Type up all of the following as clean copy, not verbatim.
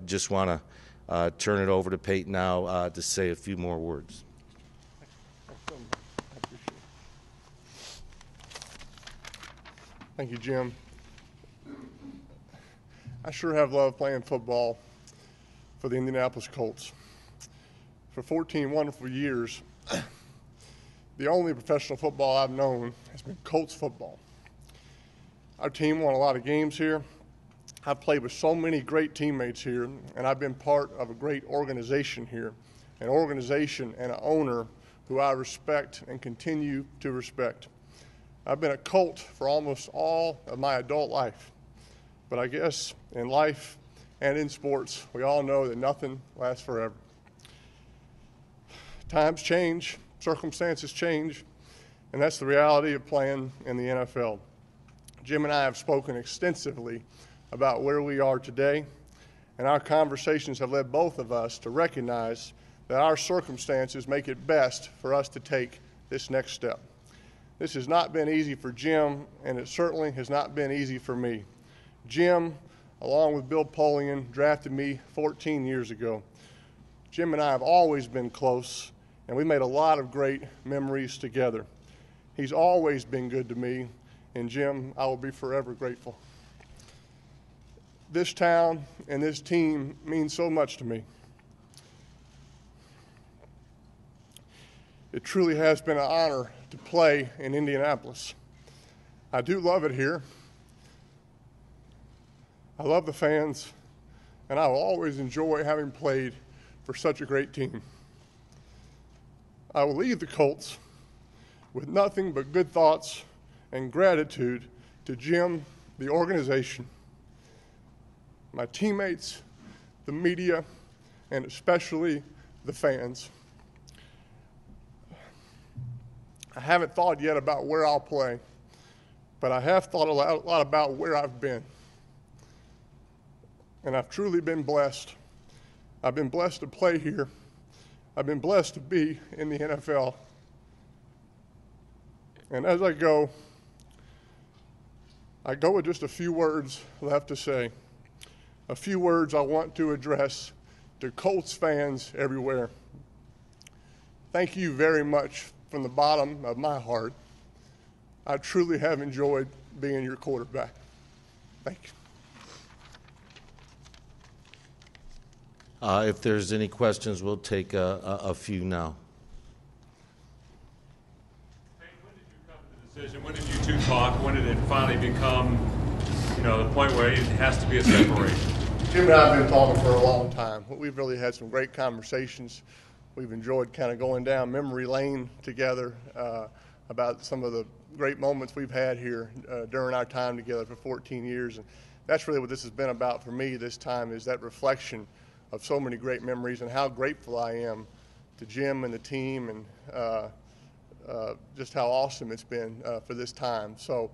just want to turn it over to Peyton now to say a few more words. Thank you, Jim. I sure have loved playing football for the Indianapolis Colts. For 14 wonderful years, the only professional football I've known has been Colts football. Our team won a lot of games here. I've played with so many great teammates here, and I've been part of a great organization here, an organization and an owner who I respect and continue to respect. I've been a Colt for almost all of my adult life, but I guess in life and in sports, we all know that nothing lasts forever. Times change, circumstances change, and that's the reality of playing in the NFL. Jim and I have spoken extensively about where we are today, and our conversations have led both of us to recognize that our circumstances make it best for us to take this next step. This has not been easy for Jim, and it certainly has not been easy for me. Jim, along with Bill Polian, drafted me 14 years ago. Jim and I have always been close, and we made a lot of great memories together. He's always been good to me, and Jim, I will be forever grateful. This town and this team mean so much to me. It truly has been an honor to play in Indianapolis. I do love it here. I love the fans, and I will always enjoy having played for such a great team. I will leave the Colts with nothing but good thoughts and gratitude to Jim, the organization, my teammates, the media, and especially the fans. I haven't thought yet about where I'll play, but I have thought a lot about where I've been. And I've truly been blessed. I've been blessed to play here. I've been blessed to be in the NFL. And as I go with just a few words left to say, a few words I want to address to Colts fans everywhere. Thank you very much from the bottom of my heart. I truly have enjoyed being your quarterback. Thank you. If there's any questions, we'll take a few now. Hey, when did you come to the decision? When did you two talk? When did it finally become, the point where it has to be a separation? Jim and I have been talking for a long time. We've really had some great conversations. We've enjoyed kind of going down memory lane together about some of the great moments we've had here during our time together for 14 years. And that's really what this has been about for me this time, is that reflection of so many great memories and how grateful I am to Jim and the team, and just how awesome it's been for this time. So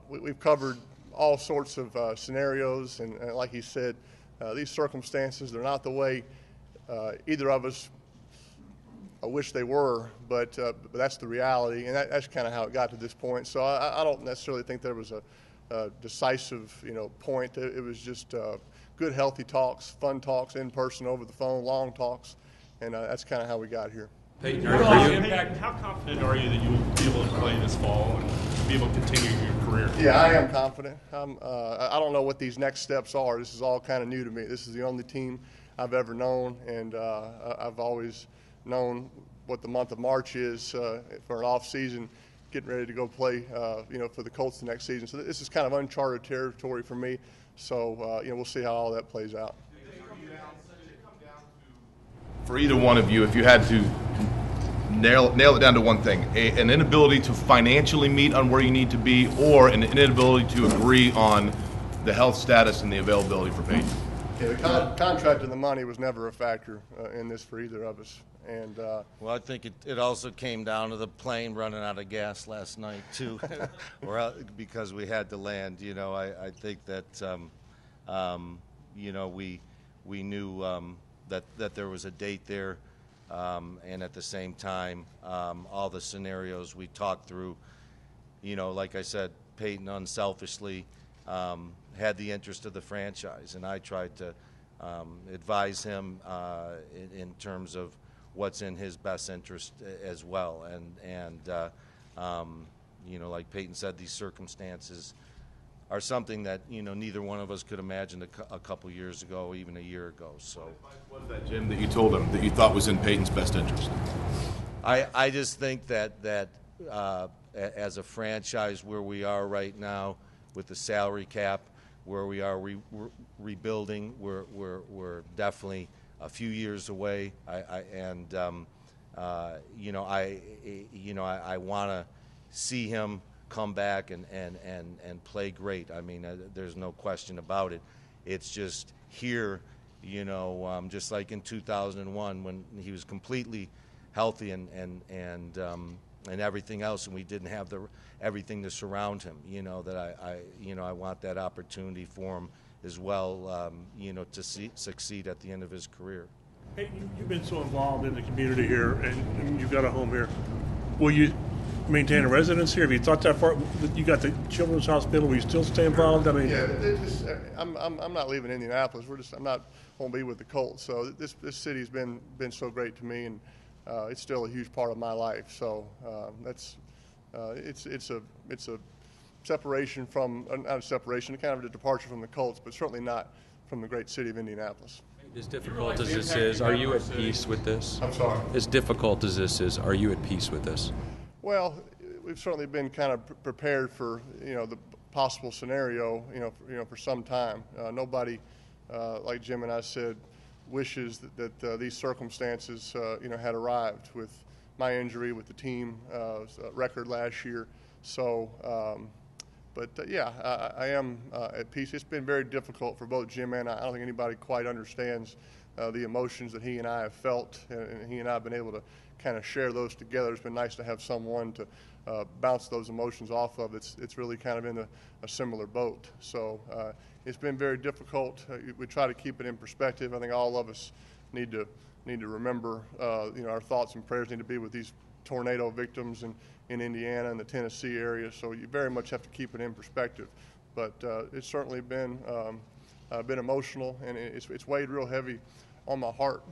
we've covered all sorts of scenarios, and like he said, these circumstances, they're not the way either of us wish they were, but that's the reality, and that's kind of how it got to this point. So I don't necessarily think there was a decisive point. It was just good, healthy talks, fun talks in person, over the phone, long talks, and that's kind of how we got here. Peyton, how confident are you that you will be able to play this fall and be able to continue your career? Yeah, I am confident. I don't know what these next steps are. This is all kind of new to me. This is the only team I've ever known, and I've always known what the month of March is for an off season, getting ready to go play, for the Colts the next season. So this is kind of uncharted territory for me. So we'll see how all that plays out. For either one of you, if you had to nail it down to one thing, an inability to financially meet on where you need to be, or an inability to agree on the health status and the availability for Peyton? Yeah, the contract and the money was never a factor in this for either of us. And well, I think it also came down to the plane running out of gas last night too, because we had to land. I think that we knew that there was a date there, and at the same time, all the scenarios we talked through. Like I said, Peyton unselfishly had the interest of the franchise, and I tried to advise him in terms of what's in his best interest as well. And you know, like Peyton said, these circumstances are something that, you know, neither one of us could imagine a couple years ago, even a year ago. So, What was that, Jim, that you told him that you thought was in Peyton's best interest? I just think that as a franchise where we are right now with the salary cap, where we are rebuilding, we're definitely a few years away. You know, I want to see him come back and play great. I mean, there's no question about it. It's just here, you know, just like in 2001 when he was completely healthy and everything else, and we didn't have everything to surround him. You know, that I want that opportunity for him as well. You know, to succeed at the end of his career. Hey, you've been so involved in the community here, and you've got a home here. Will you maintain a residence here? Have you thought that far? You got the Children's Hospital. Will you still stay involved? I mean, Yeah, I'm not leaving Indianapolis. I'm not going to be with the Colts. So this city's been so great to me, and it's still a huge part of my life. So it's a separation from not a separation, kind of a departure from the Colts, but certainly not from the great city of Indianapolis. As difficult as this is, are you at peace with this? I'm sorry. As difficult as this is, are you at peace with this? Well, we've certainly been kind of prepared for, you know, the possible scenario, for some time. Nobody, like Jim and I said, wishes that these circumstances, had arrived with my injury, with the team record last year. So, I am at peace. It's been very difficult for both Jim and I. I don't think anybody quite understands the emotions that he and I have felt, and he and I have been able to kind of share those together. It's been nice to have someone to bounce those emotions off of. It's really kind of in a similar boat. So it's been very difficult. We try to keep it in perspective. I think all of us need to remember, our thoughts and prayers need to be with these tornado victims in Indiana and the Tennessee area. So you very much have to keep it in perspective. But it's certainly been emotional, and it's weighed real heavy on my heart.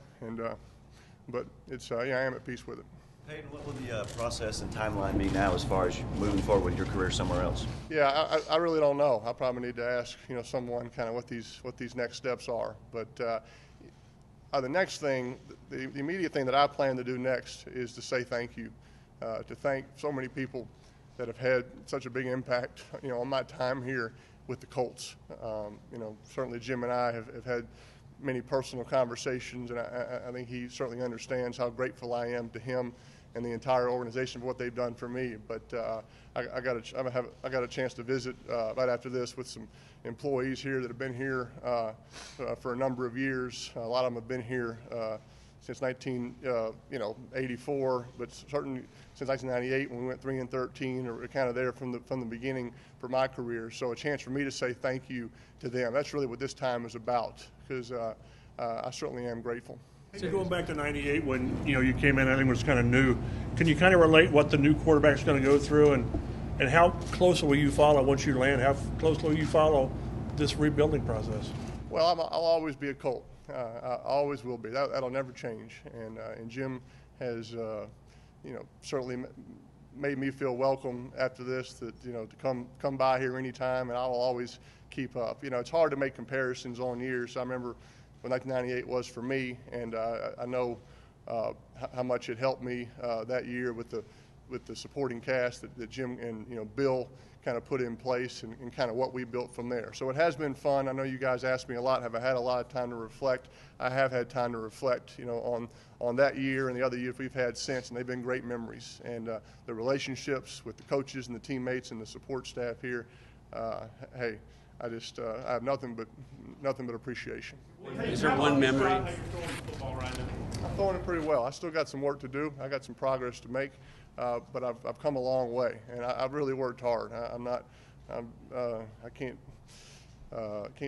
But I am at peace with it. Peyton, what will the process and timeline be now as far as moving forward with your career somewhere else? Yeah, I really don't know. I probably need to ask someone kind of what these next steps are. But the next thing, the immediate thing that I plan to do next is to say thank you, to thank so many people that have had such a big impact, on my time here with the Colts. Certainly Jim and I have had many personal conversations, and I think he certainly understands how grateful I am to him and the entire organization for what they've done for me. But I got a chance to visit right after this with some employees here that have been here for a number of years. A lot of them have been here since 1984, but certainly since 1998 when we went 3-13, or kind of there from the beginning for my career. So a chance for me to say thank you to them. That's really what this time is about, because I certainly am grateful. so going back to '98 when you came in, everything was kind of new. Can you kind of relate what the new quarterback's going to go through, and how closely will you follow once you land? How closely will you follow this rebuilding process? Well, I'll always be a Colt. I always will be. That'll never change. And Jim has, certainly made me feel welcome after this. That to come by here anytime, and I will always keep up. It's hard to make comparisons on years. I remember what 1998 was for me, and I know how much it helped me that year with the supporting cast that Jim and Bill kind of put in place, and kind of what we built from there. So it has been fun. I know you guys asked me a lot, have I had a lot of time to reflect? I have had time to reflect, on that year and the other years we've had since, and they've been great memories. And the relationships with the coaches and the teammates and the support staff here, hey, I have nothing but appreciation. Is there one memory? I'm throwing it pretty well. I still got some work to do. I got some progress to make. But I've come a long way, and I've really worked hard. I can't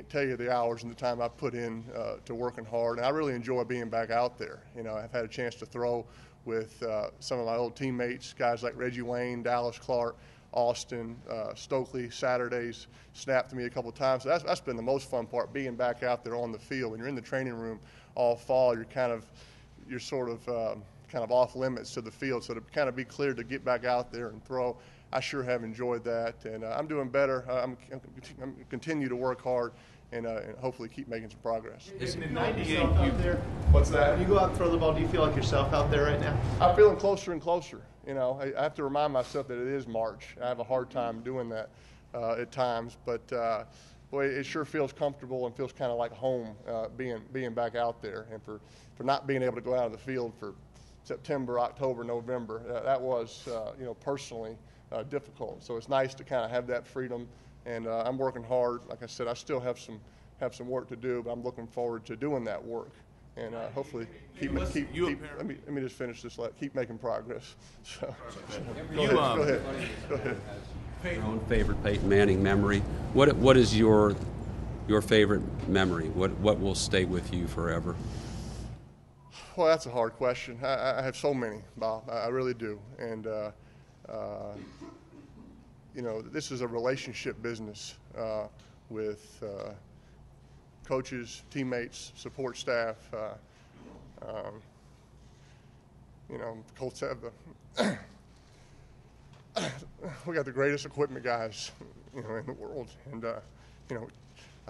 tell you the hours and the time I've put in to working hard, and I really enjoy being back out there. I've had a chance to throw with some of my old teammates, guys like Reggie Wayne, Dallas Clark, Austin, Stokely, Saturdays, snapped to me a couple of times. So that's been the most fun part, being back out there on the field. When you're in the training room all fall, you're sort of off limits to the field. So to kind of be cleared to get back out there and throw, I sure have enjoyed that. And I'm doing better. I'm continue to work hard and hopefully keep making some progress. In 98, What's that? When you go out and throw the ball, do you feel like yourself out there right now? I'm feeling closer and closer. You know, I have to remind myself that it is March. I have a hard time doing that at times, but boy, it sure feels comfortable and feels kind of like home being back out there. And for not being able to go out of the field for September, October, November, that was personally difficult. So it's nice to kind of have that freedom, and I'm working hard. Like I said, I still have some work to do, but I'm looking forward to doing that work. And hopefully let me just finish this. Keep making progress. So, go ahead. Your own favorite Peyton Manning memory. What is your favorite memory? What will stay with you forever? Well, that's a hard question. I have so many, Bob. I really do. And this is a relationship business with coaches, teammates, support staff. Colts have we got the greatest equipment guys, in the world, and I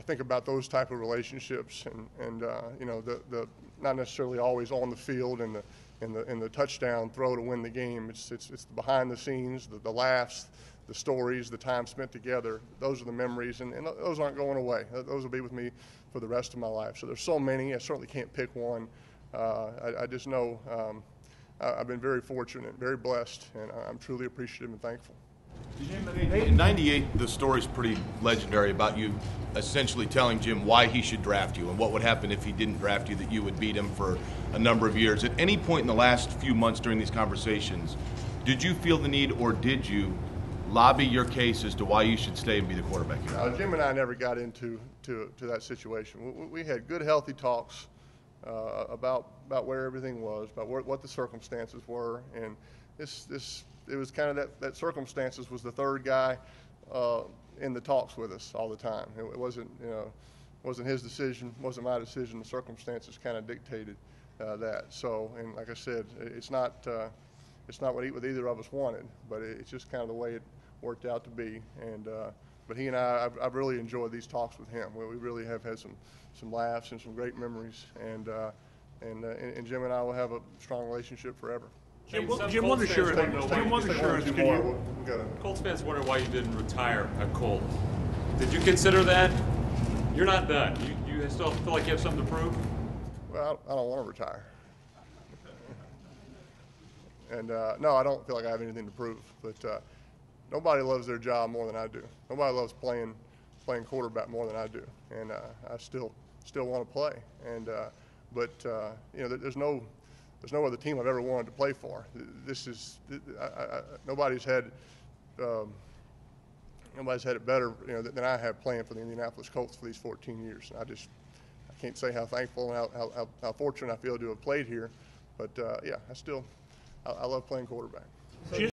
think about those type of relationships, and the not necessarily always on the field and the touchdown throw to win the game. It's the behind the scenes, the laughs, the stories, the time spent together. Those are the memories, and those aren't going away. Those will be with me for the rest of my life. So there's so many. I certainly can't pick one. I just know I've been very fortunate, very blessed, and I'm truly appreciative and thankful. In 98, the story's pretty legendary about you essentially telling Jim why he should draft you and what would happen if he didn't draft you, that you would beat him for a number of years. At any point in the last few months during these conversations, did you feel the need, or did you lobby your case as to why you should stay and be the quarterback here? Jim and I never got into that situation. We had good, healthy talks about where everything was, about what the circumstances were, and it was kind of that circumstances was the third guy in the talks with us all the time. It wasn't his decision, wasn't my decision. The circumstances kind of dictated that. So, and like I said, it's not what either of us wanted, but it's just kind of the way it worked out to be. And but he and I've really enjoyed these talks with him. We really have had some laughs and some great memories, and Jim and I will have a strong relationship forever. Jim, one assurance. Colts fans wonder why you didn't retire a Colt. Did you consider that? You're not done. You still feel like you have something to prove? Well, I don't want to retire. And no, I don't feel like I have anything to prove. But nobody loves their job more than I do. Nobody loves playing quarterback more than I do. And I still want to play. And there's no other team I've ever wanted to play for. Nobody's had it better, than I have playing for the Indianapolis Colts for these 14 years. And I can't say how thankful and how fortunate I feel to have played here. But I love playing quarterback.